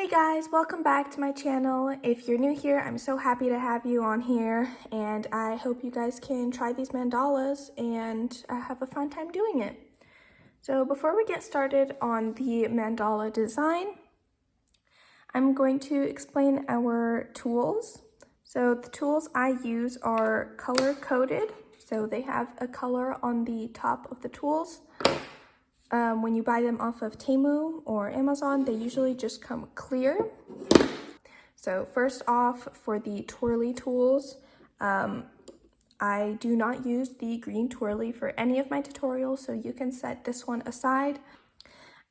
Hey guys, welcome back to my channel. If you're new here, I'm so happy to have you on here, and I hope you guys can try these mandalas and have a fun time doing it. So before we get started on the mandala design, I'm going to explain our tools. So the tools I use are color-coded, so they have a color on the top of the tools. When you buy them off of Temu or Amazon, they usually just come clear. So first off, for the twirly tools, I do not use the green twirly for any of my tutorials, so you can set this one aside.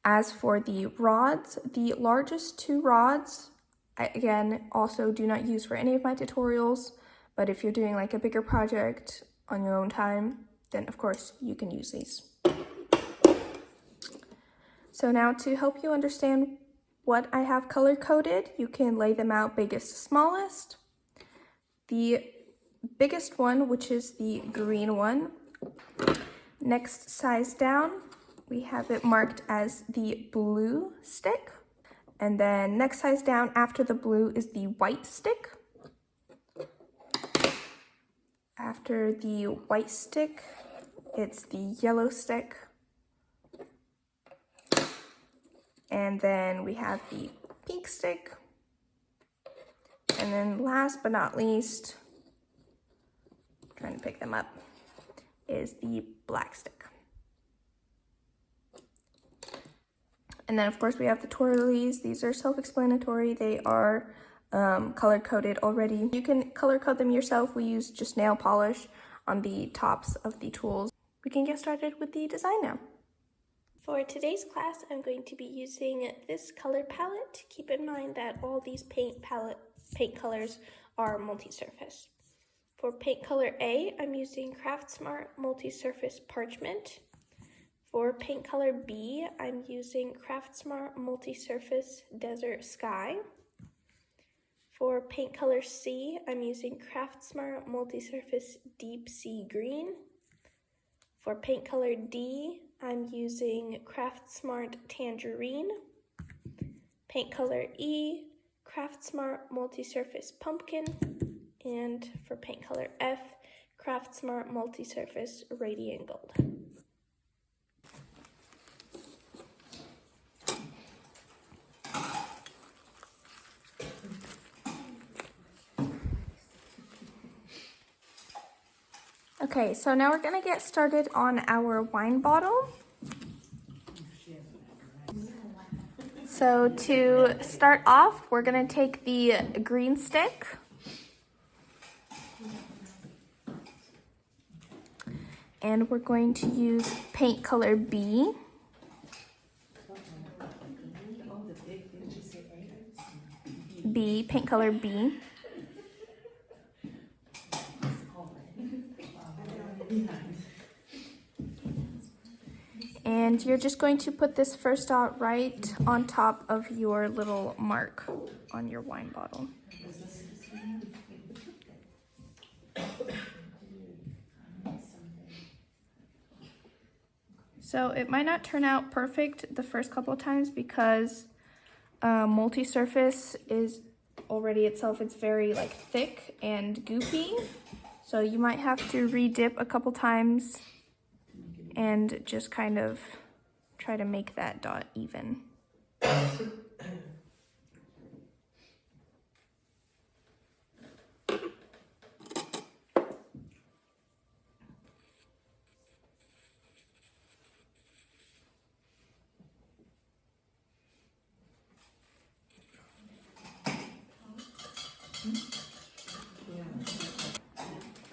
As for the rods, the largest two rods, I, again, also do not use for any of my tutorials, but if you're doing like a bigger project on your own time, then of course you can use these. So now to help you understand what I have color-coded, you can lay them out biggest to smallest. The biggest one, which is the green one, next size down, we have it marked as the blue stick. And then next size down after the blue is the white stick. After the white stick, it's the yellow stick. And then we have the pink stick. And then last but not least, trying to pick them up, is the black stick. And then of course we have the twirlies. These are self-explanatory. They are color-coded already. You can color code them yourself. We use just nail polish on the tops of the tools. We can get started with the design now. For today's class, I'm going to be using this color palette. Keep in mind that all these paint colors are multi-surface. For paint color A, I'm using Craft Smart Multi-Surface Parchment. For paint color B, I'm using Craft Smart Multi-Surface Desert Sky. For paint color C, I'm using Craft Smart Multi-Surface Deep Sea Green. For paint color D, I'm using Craft Smart Tangerine. Paint color E, Craft Smart Multi-Surface Pumpkin. And for paint color F, Craft Smart Multi-Surface Radiant Gold. Okay, so now we're gonna get started on our wine bottle. So to start off, we're gonna take the green stick. And we're going to use paint color B. Paint color B. And you're just going to put this first dot right on top of your little mark on your wine bottle. So it might not turn out perfect the first couple of times because multi-surface is already itself, it's very like thick and goopy. So you might have to re-dip a couple times and just kind of try to make that dot even.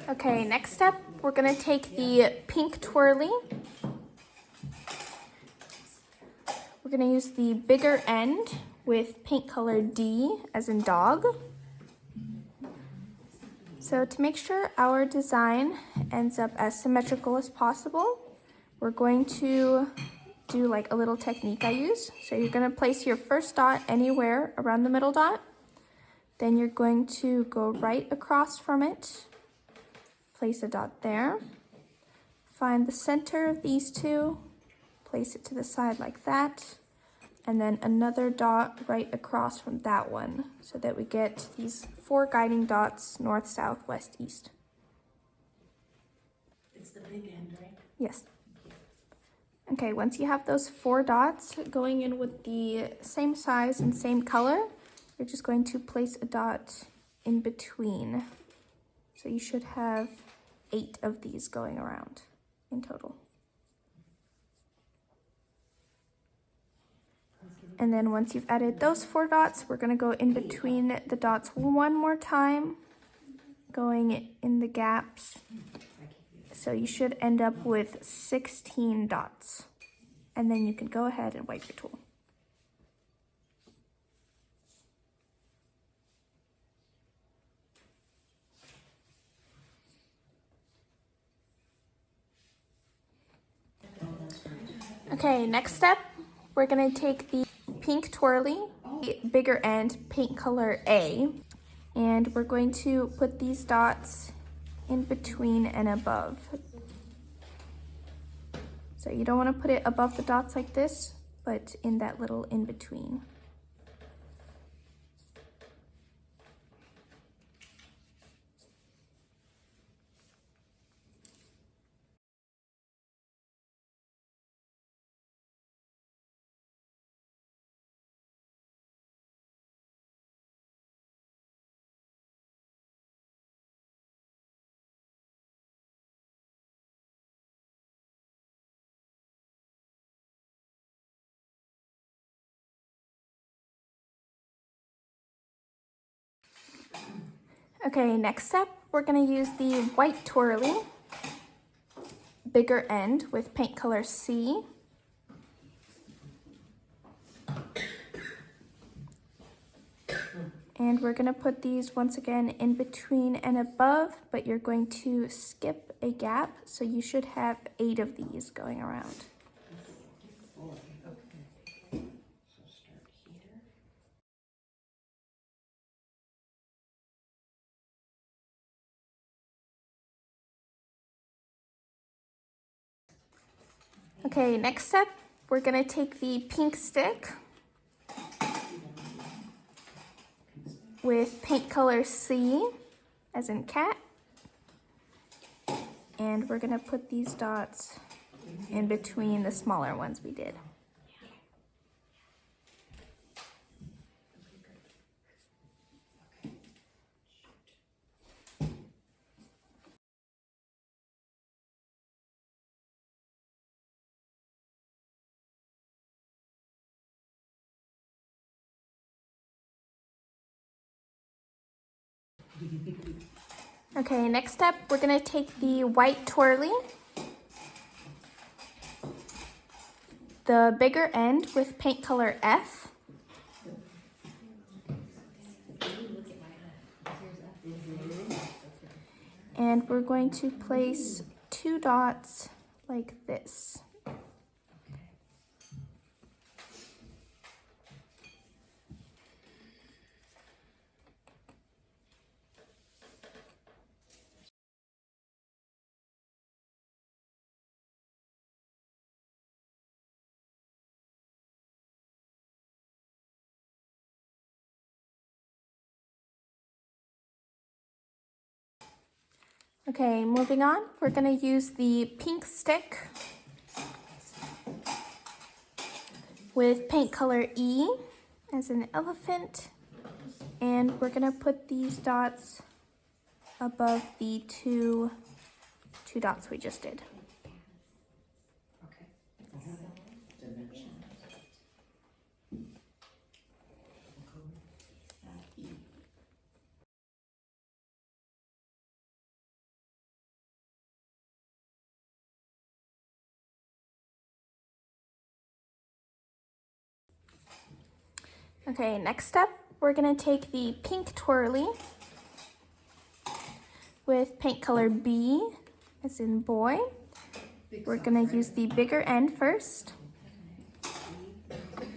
Okay, next step, we're gonna take the pink twirly. We're gonna use the bigger end with paint color D as in dog. So to make sure our design ends up as symmetrical as possible, we're going to do like a little technique I use. So you're gonna place your first dot anywhere around the middle dot. Then you're going to go right across from it. Place a dot there. Find the center of these two. Place it to the side like that. and then another dot right across from that one, so that we get these 4 guiding dots, north, south, west, east. It's the big end, right? Yes. Okay, once you have those 4 dots going in with the same size and same color, you're just going to place a dot in between. So you should have 8 of these going around in total. And then once you've added those 4 dots, we're going to go in between the dots one more time, going in the gaps. So you should end up with 16 dots. And then you can go ahead and wipe your tool. Okay, next step, we're going to take the pink twirly, the bigger end, paint color A, and we're going to put these dots in between and above. So you don't want to put it above the dots like this, but in that little in between. Okay, next step, we're going to use the white twirly, bigger end with paint color C. And we're going to put these once again in between and above, but you're going to skip a gap, so you should have 8 of these going around. Okay, next step, we're going to take the pink stick with paint color C, as in cat, and we're going to put these dots in between the smaller ones we did. Okay, next step, we're going to take the white twirly, the bigger end with paint color F, and we're going to place 2 dots like this. Okay, moving on, we're going to use the pink stick with paint color E as an elephant, and we're going to put these dots above the two dots we just did. Okay, next step, we're going to take the pink twirly with paint color B, as in boy. We're going to use the bigger end first.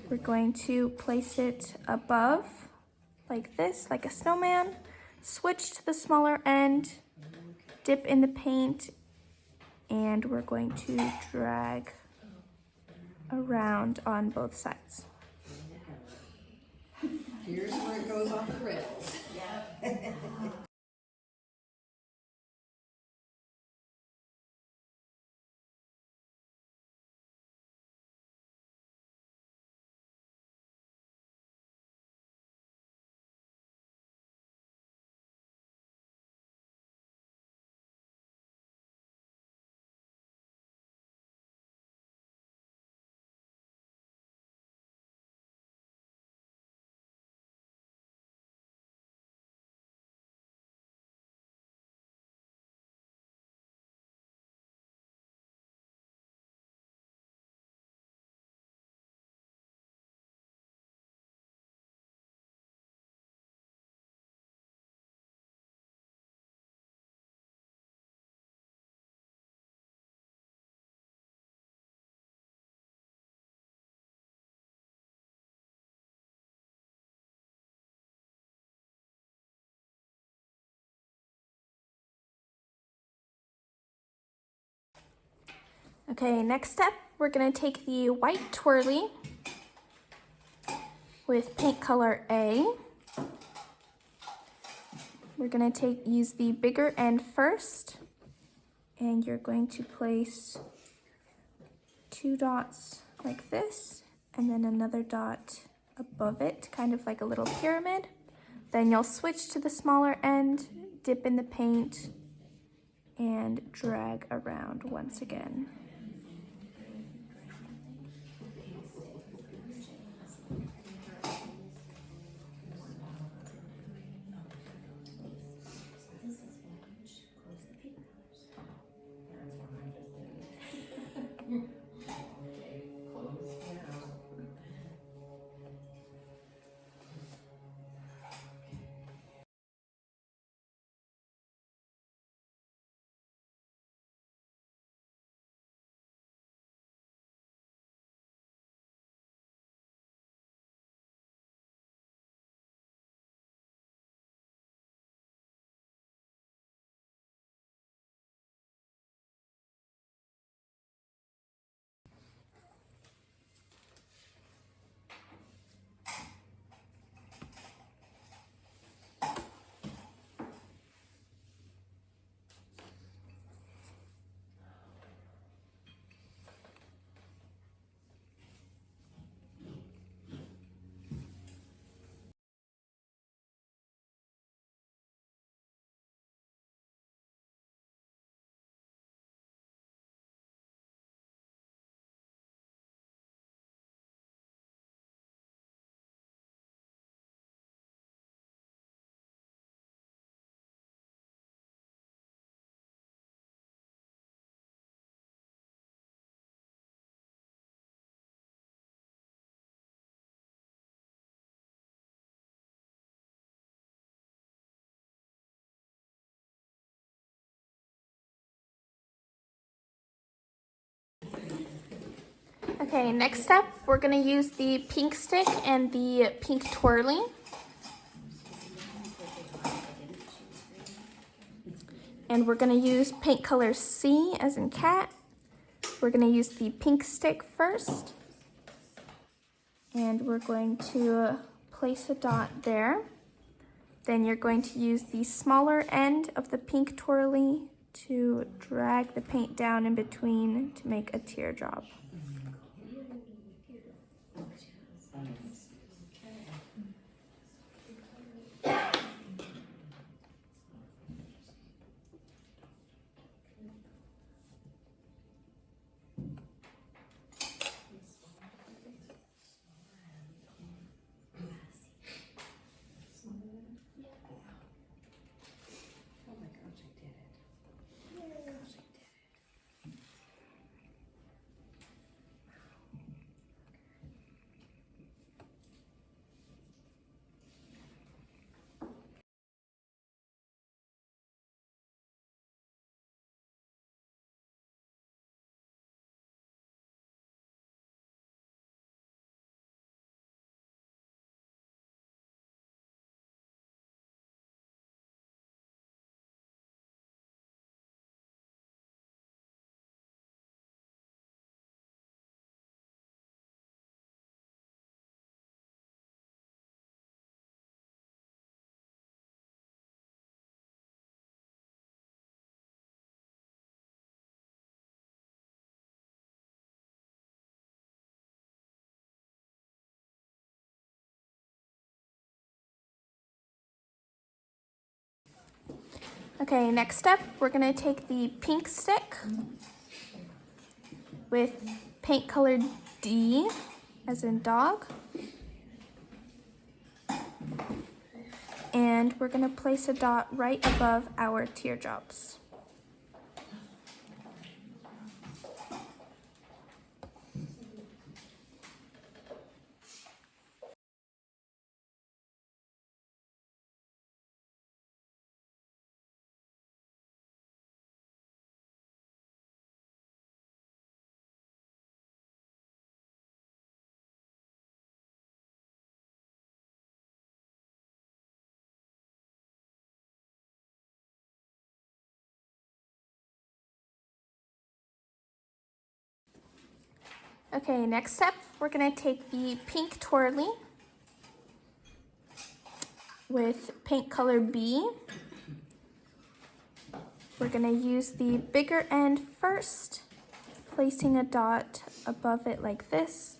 We're going to place it above, like this, like a snowman. Switch to the smaller end, dip in the paint, and we're going to drag around on both sides. goes off the rails. Okay, next step, we're gonna take the white twirly with paint color A. We're gonna use the bigger end first, and you're going to place 2 dots like this, and then another dot above it, kind of like a little pyramid. Then you'll switch to the smaller end, dip in the paint, and drag around once again. Okay, next step, we're gonna use the pink stick and the pink twirly. And we're gonna use paint color C as in cat. We're gonna use the pink stick first. And we're going to place a dot there. Then you're going to use the smaller end of the pink twirly to drag the paint down in between to make a teardrop. Okay, next step, we're gonna take the pink stick with paint colored D, as in dog. And we're gonna place a dot right above our teardrops. Okay, next step, we're gonna take the pink twirly with paint color B. We're gonna use the bigger end first, placing a dot above it like this.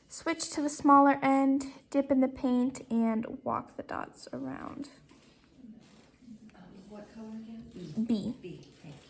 Switch to the smaller end, dip in the paint, and walk the dots around. What color again? B. B, thank you.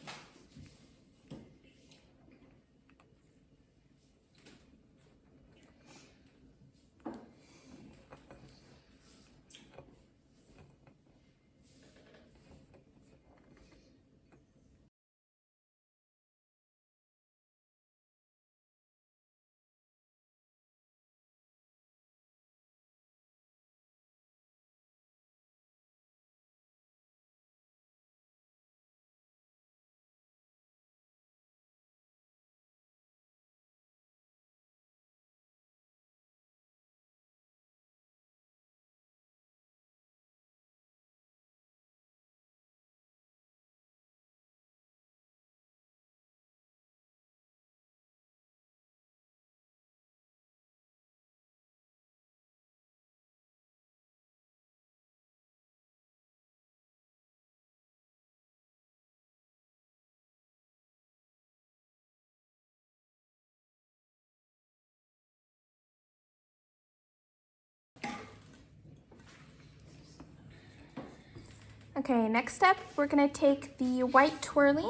Okay, next step, we're gonna take the white twirly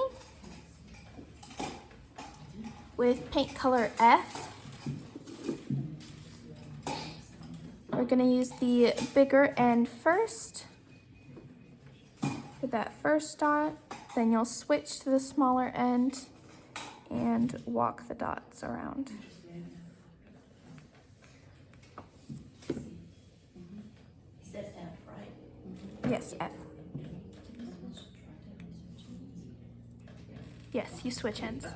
with paint color F. We're gonna use the bigger end first for that first dot, then you'll switch to the smaller end and walk the dots around. It says F, right? Yes, F. Yes, you switch ends.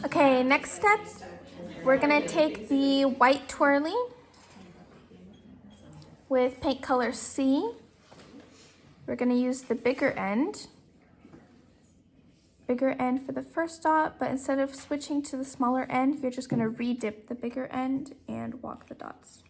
Okay, next step, we're gonna take the white twirly with paint color C. We're gonna use the bigger end for the first dot, but instead of switching to the smaller end, you're just gonna re-dip the bigger end and walk the dots.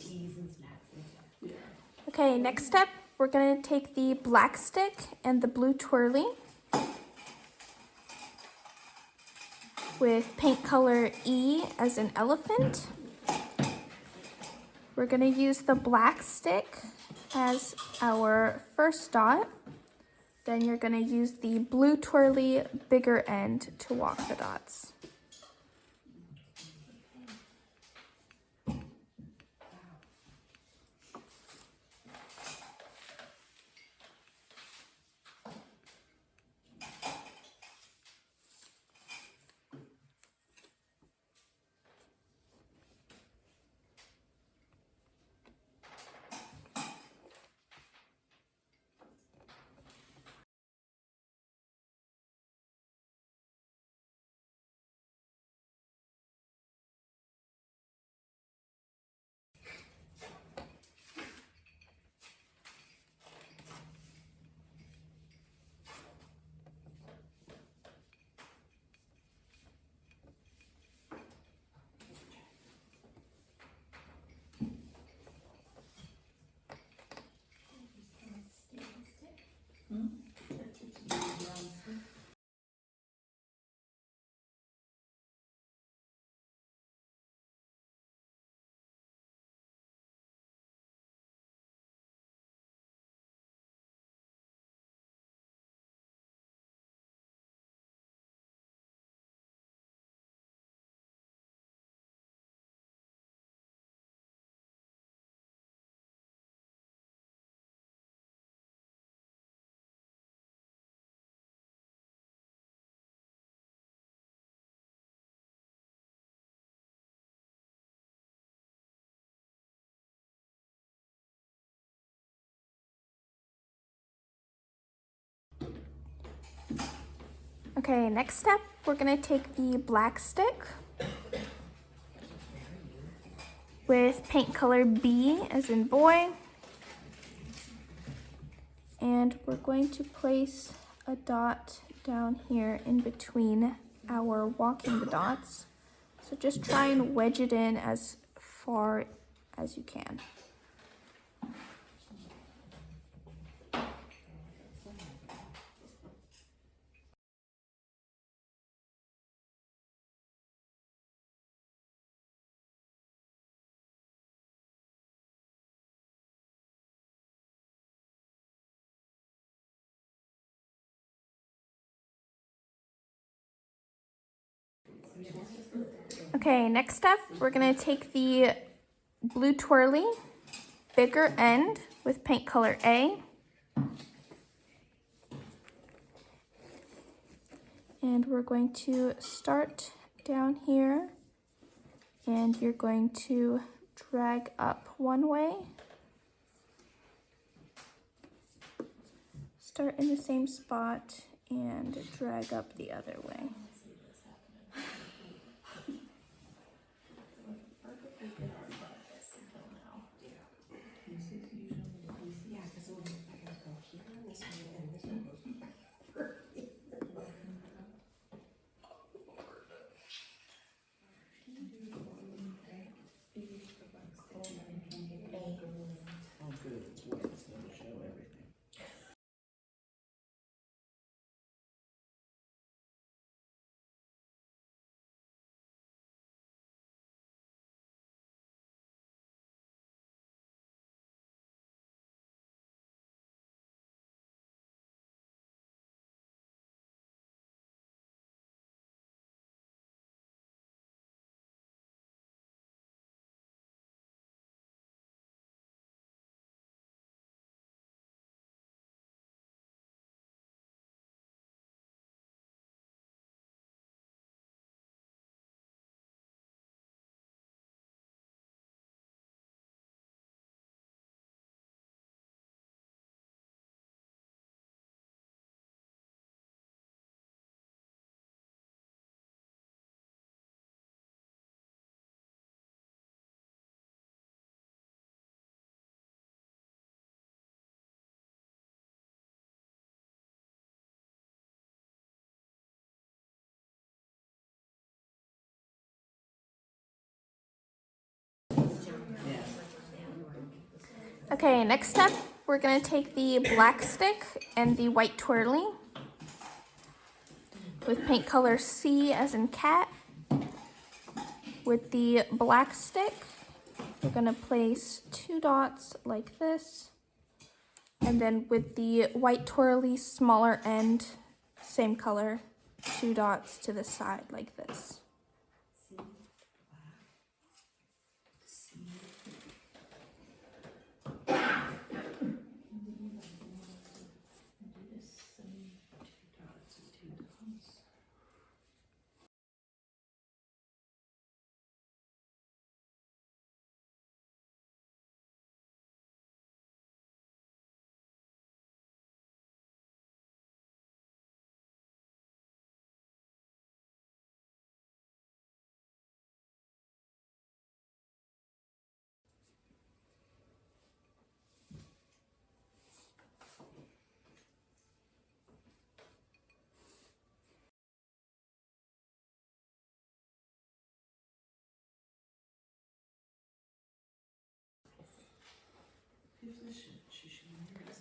teas and snacks and stuff. Okay, next step, we're gonna take the black stick and the blue twirly with paint color E as in elephant. We're gonna use the black stick as our first dot. Then you're gonna use the blue twirly bigger end to walk the dots. Okay, next step, we're gonna take the black stick with paint color B as in boy. And we're going to place a dot down here in between our walking the dots. So just try and wedge it in as far as you can. Okay, next step, we're gonna take the blue twirly, bigger end with paint color A. And we're going to start down here and you're going to drag up one way. Start in the same spot and drag up the other way. Okay, next step, we're gonna take the black stick and the white twirly with paint color C as in cat. With the black stick, we're gonna place 2 dots like this. And then with the white twirly, smaller end, same color, 2 dots to the side like this.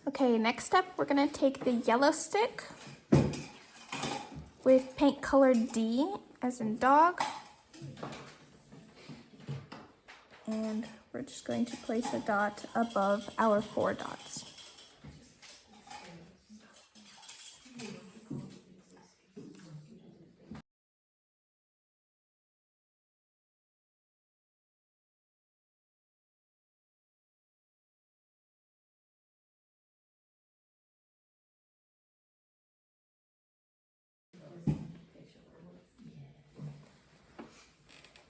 Okay, next step, we're gonna take the yellow stick with paint color D as in dog. And we're just going to place a dot above our 4 dots.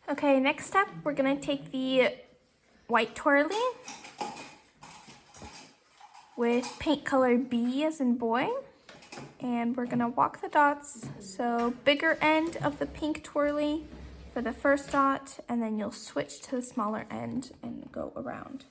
Okay, next step, we're gonna take the white twirly with paint color B as in boy, and we're gonna walk the dots. So bigger end of the pink twirly for the first dot, and then you'll switch to the smaller end and go around.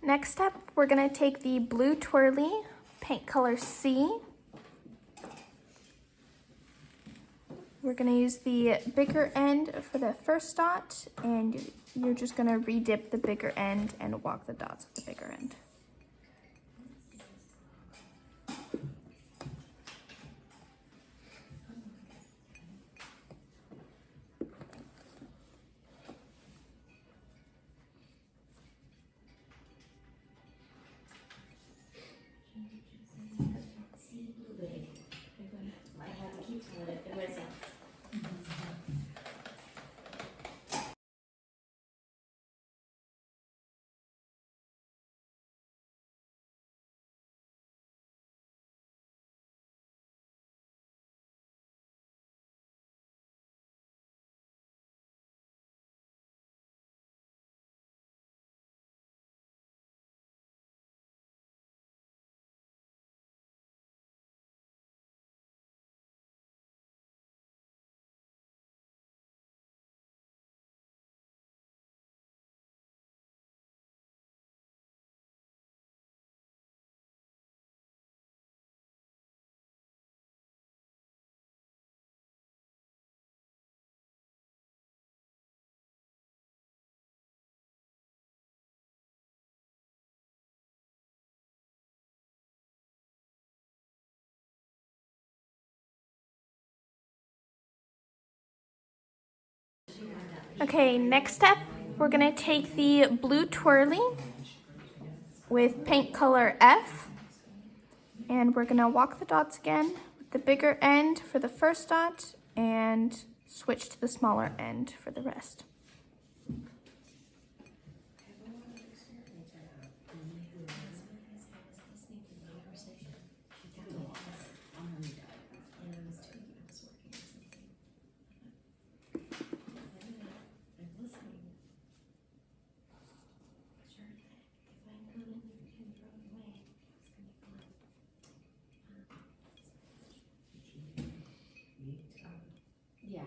Next step, we're gonna take the blue twirly, paint color C. We're gonna use the bigger end for the first dot, and you're just gonna redip the bigger end and walk the dots with the bigger end. I have to keep telling it, it was Okay, next step, we're gonna take the blue twirly with paint color F, and we're gonna walk the dots again with the bigger end for the first dot and switch to the smaller end for the rest. Yeah.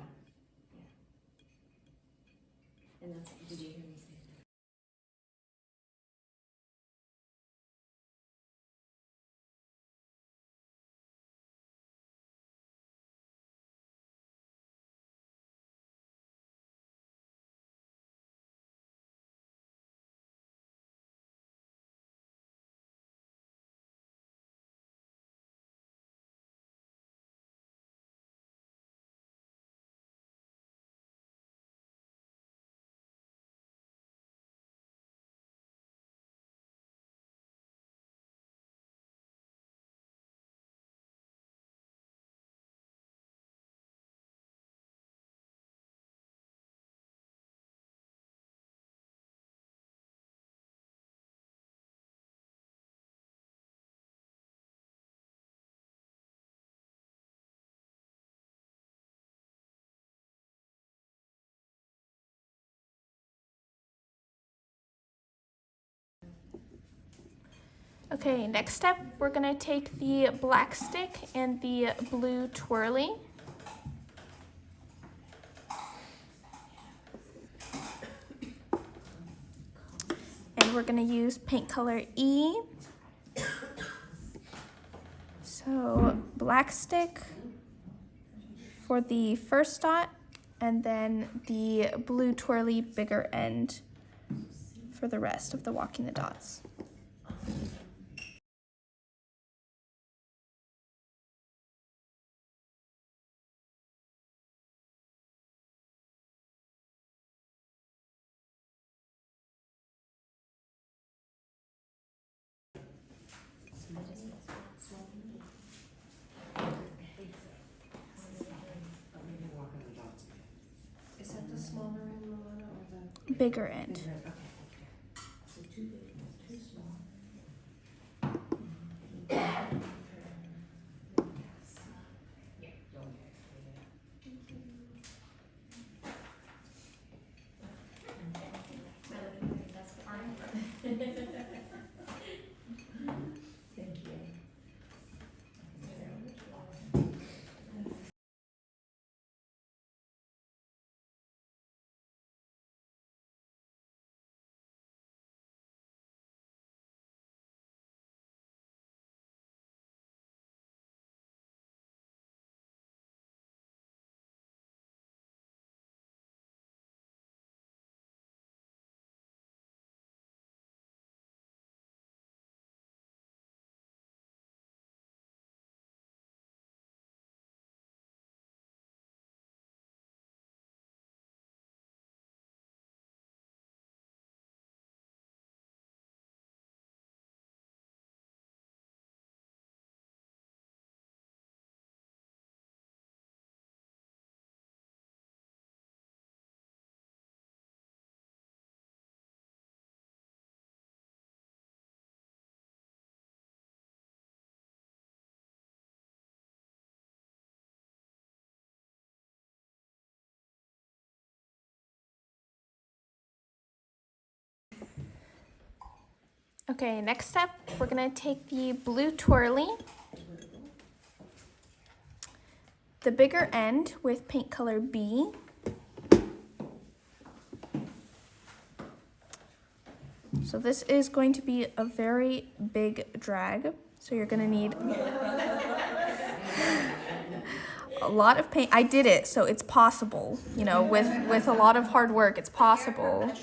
And that's, did you hear me say that? Okay, next step, we're gonna take the black stick and the blue twirly. And we're gonna use paint color E. So black stick for the first dot, and then the blue twirly bigger end for the rest of the walking the dots. Is that the smaller end, Luana, or the Bigger end. bigger end? Okay. So too big, too small. That's the part. Thank you. Okay, next step, we're gonna take the blue twirly, the bigger end with paint color B. So this is going to be a very big drag. So you're gonna need a lot of paint. I did it, so it's possible. You know, with a lot of hard work, it's possible.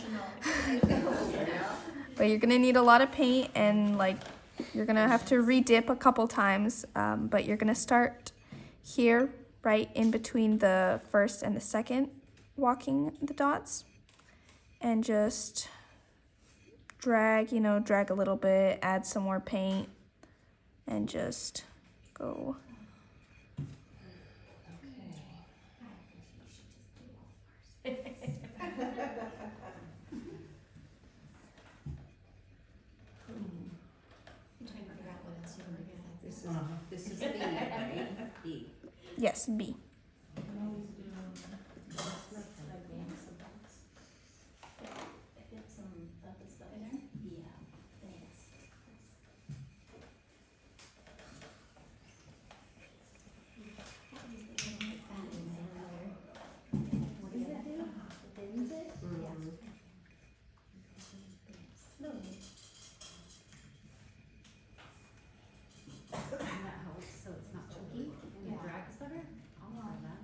But you're gonna need a lot of paint, and like you're gonna have to re-dip a couple times. But you're gonna start here, right in between the first and the second walking the dots and just drag, drag a little bit, add some more paint, and just go. This is B, right? B. Yes, B. That helps, so it's not chunky. When you drag is better. I'll try that.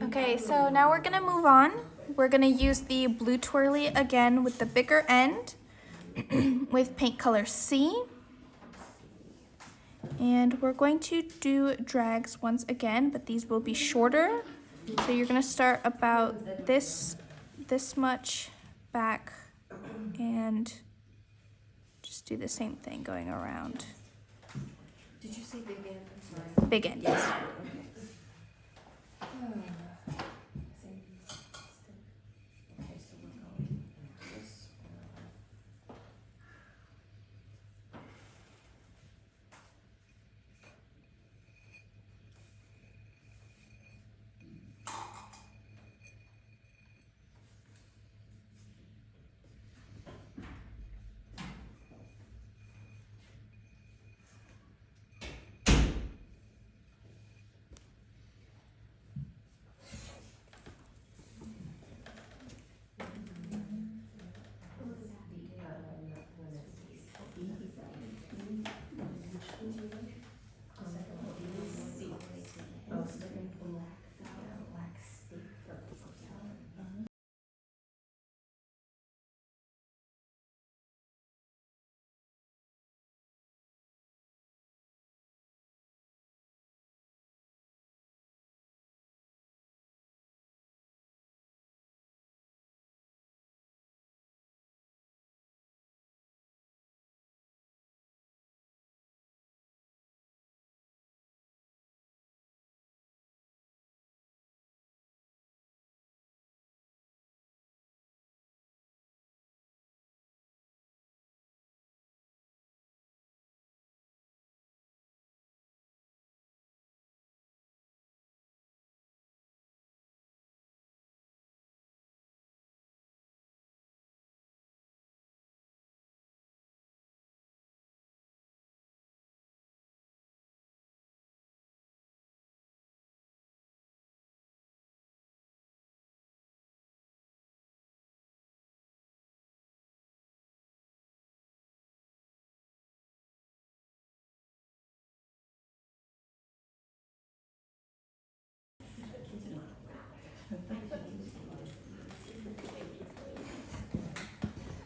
Okay, so now we're gonna move on. We're gonna use the blue twirly again with the bigger end with paint color C. And we're going to do drags once again, but these will be shorter. So you're gonna start about this much back and just do the same thing going around. Did you say big end? I'm sorry. Big end, yes. Okay, so we're going this way.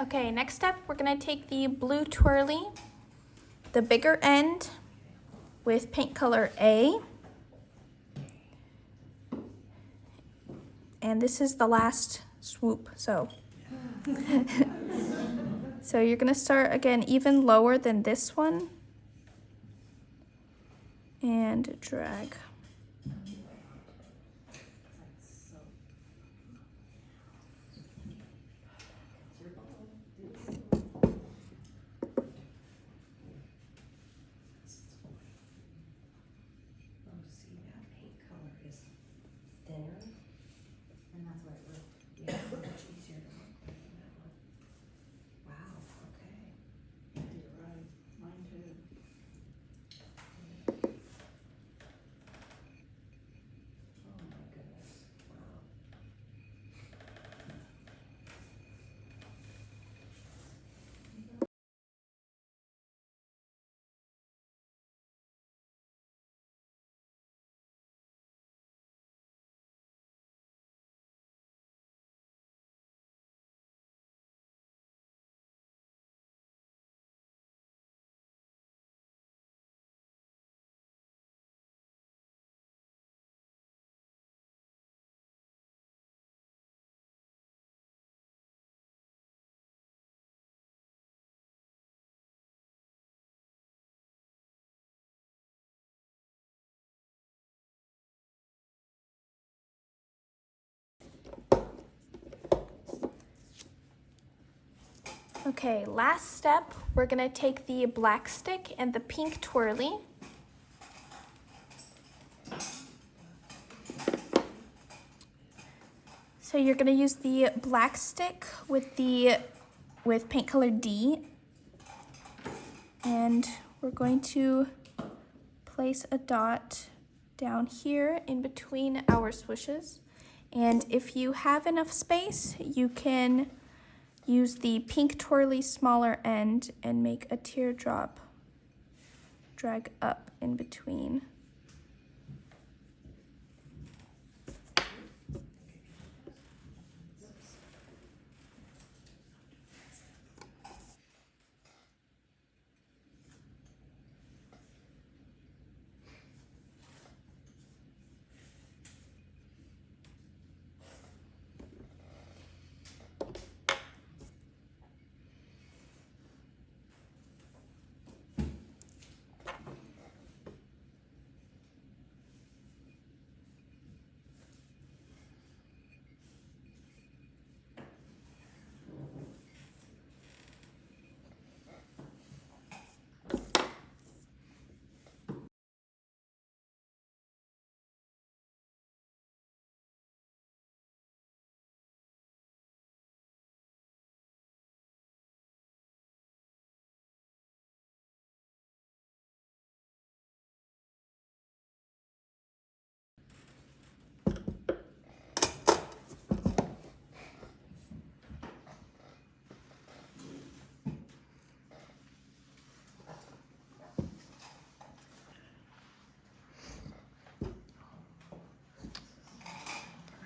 Okay, next step, we're gonna take the blue twirly, the bigger end with paint color A. And this is the last swoop, so. So you're gonna start again even lower than this one and drag. Oh, see, that paint color is thinner. And that's why it worked. Yeah, much easier to work with than that one. Wow, okay. You're right, mine too. Oh my goodness, wow. Okay, last step, we're gonna take the black stick and the pink twirly. So you're gonna use the black stick with paint color D, and we're going to place a dot down here in between our swooshes. And if you have enough space, you can use the pink twirly smaller end and make a teardrop drag up in between.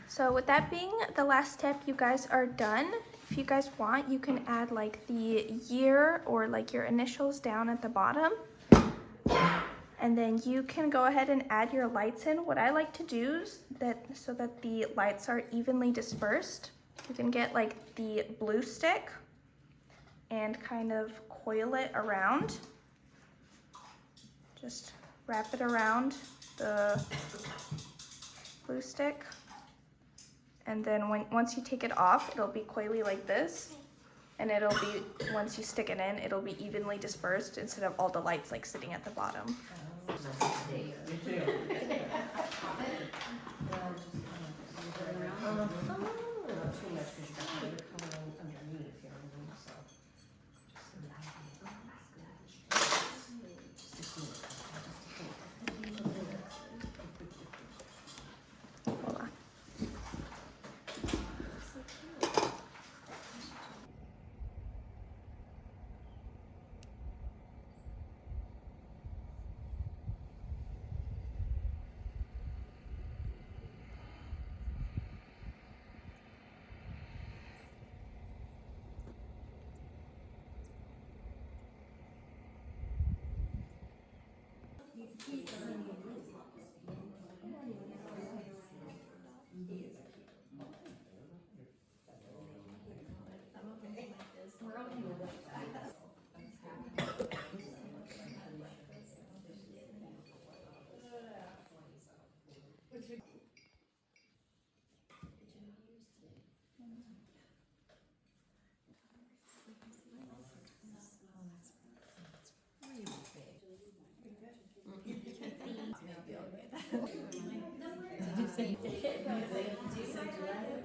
So with that being the last step, you guys are done. If you guys want, you can add like the year or like your initials down at the bottom. And then you can go ahead and add your lights in. What I like to do is so that the lights are evenly dispersed, you can get like the blue stick and kind of coil it around. Just wrap it around the blue stick. And then once you take it off, it'll be coily like this. And it'll be, once you stick it in, it'll be evenly dispersed instead of all the lights like sitting at the bottom. Not too much, because you got the coloring underneath, you know what I mean, so. Hold on. Did you say you did?